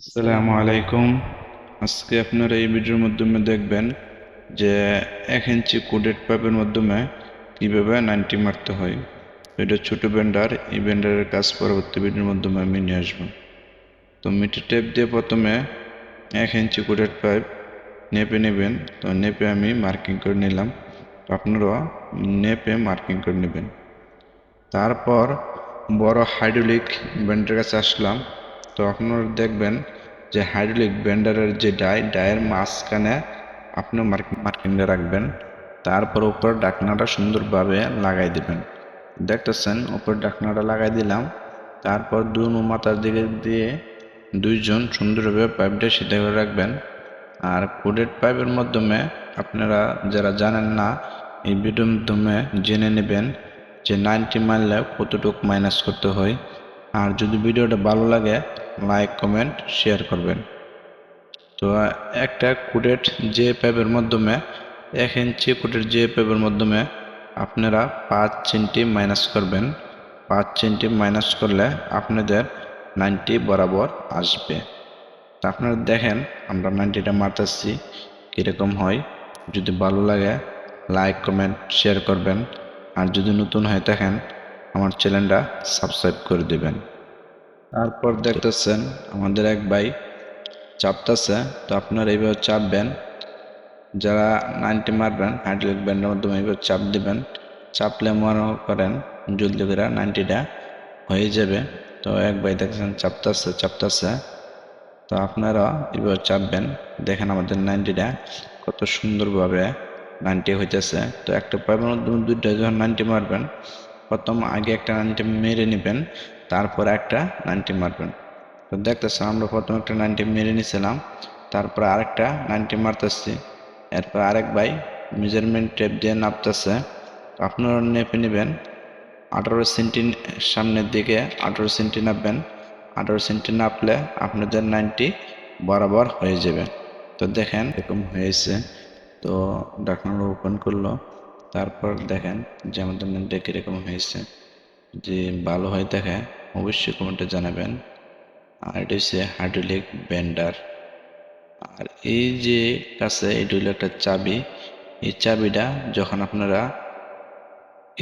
আসসালামু আলাইকুম। আজকে আপনারা এই ভিডিওর মাধ্যমে দেখবেন যে 1 ইঞ্চি কোডেড পাইপের মাধ্যমে কিভাবে 90 মারতে হয়। এটা ছোট বেন্ডার, এই বেন্ডারের কাজ পরবর্তী ভিডিওর মাধ্যমে আমি নিয়ে আসবো। তো মিটার টেপ দিয়ে প্রথমে 1 ইঞ্চি কোডেড পাইপ নেপে নেবেন। তো নেপে আমি মার্কিং করে নিলাম, তো আপনারা নেপে মার্কিং করে নেবেন। তারপর বড় হাইড্রোলিক বেন্ডারের কাছে আসলাম। তো আপনারা দেখবেন যে হাইড্রোলিক বেন্ডারের যে ডায়ের মাঝখানে আপনি মার্কিংটা রাখবেন। তারপর উপর ঢাকনাটা সুন্দরভাবে লাগাই দিবেন। দেখতেছেন উপর ঢাকনাটা লাগাই দিলাম। তারপর দুই মাথার দিকে দিয়ে দুইজন সুন্দরভাবে পাইপটা সিধা করে রাখবেন। আর কোডেড পাইপের মাধ্যমে আপনারা যারা জানেন না, এই ভিডিওর মাধ্যমে জেনে নেবেন যে 90 মারলে কতটুকু মাইনাস করতে হয়। আর যদি ভিডিওটা ভালো লাগে লাইক কমেন্ট শেয়ার করবেন। তো একটা কোডেড যে পাইপের মাধ্যমে 1 ইঞ্চি কোডেড যে পাইপের মাধ্যমে আপনারা 5 সেন্টি মাইনাস করবেন। 5 সেন্টি মাইনাস করলে আপনাদের 90 বরাবর আসবে। তা আপনারা দেখেন আমরা 90টা মারতেছি কীরকম হয়। যদি ভালো লাগে লাইক কমেন্ট শেয়ার করবেন। আর যদি নতুন হয়ে থাকেন আমার চ্যানেলটা সাবস্ক্রাইব করে দেবেন। তারপর দেখতেছেন আমাদের এক ভাই চাপতেছে, তো আপনারা এইভাবে চাপবেন। যারা 90 মারবেন হাইড্রোলিক ব্যান্ডের মাধ্যমে এইভাবে চাপ দিবেন। চাপলে মনে করেন জলদি করে 90টা হয়ে যাবে। তো এক ভাই দেখছেন চাপতেছে। তো আপনারা এবার চাপবেন। দেখেন আমাদের 90টা কত সুন্দরভাবে 90 হইতেছে। তো একটা পাইপের মাধ্যমে দুইটা যখন 90 মারবেন, প্রথম আগে একটা 90 মেরে নেবেন, তারপর একটা 90 মারবেন। তো দেখতেছেন আমরা প্রথম একটা 90 মেরে নিয়েছিলাম, তারপর আরেকটা 90 মারতেছি। এরপর আরেক ভাই মেজারমেন্ট টেপ দিয়ে নাপতেছে। আপনারা নেপে নেবেন 18 সেন্টি সামনের দিকে 18 সেন্টি নাপবেন। 18 সেন্টি নাপলে আপনাদের 90 বরাবর হয়ে যাবে। তো দেখেন এরকম হয়েছে। তো ঢাকনাটা ওপেন করলো। তারপর দেখেন যে আমাদের 90 কীরকম হয়েছে। যে ভালো হয় দেখে অবশ্যই কমেন্টে জানাবেন। আর এটা হচ্ছে হাইড্রোলিক বেন্ডার। আর এই যে কাছে এটা হলো একটা চাবি। এই চাবিটা যখন আপনারা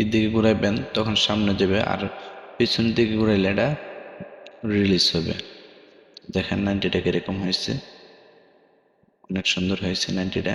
এদিকে ঘুরাইবেন তখন সামনে যাবে, আর পিছন দিকে ঘুরাইলে এটা রিলিজ হবে। দেখেন 90টা কিরকম হয়েছে, অনেক সুন্দর হয়েছে 90টা।